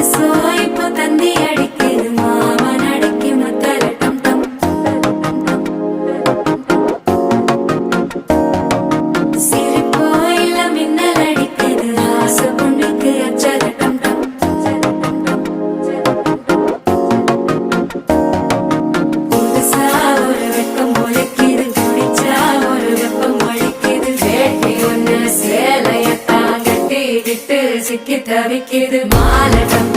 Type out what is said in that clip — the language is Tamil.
மனசோ இப்போ தந்தி அடிக்குது மாமன் அடிக்கு முத்தலட்டம் தம் சிரிப்போ இல்ல மின்னல் அடிக்குது ஆசை பொண்ணுக்கு அச்சலட்டம் தம் புதுசா ஒரு வெக்கம் முளைக்குது குடிச்சா ஒரு வெப்பம் ஒழிக்குது வேட்டி ஒண்ணு சேலையத்தான் கட்டிக்கிட்டு சிக்கி தவிக்குது மாலட்டம்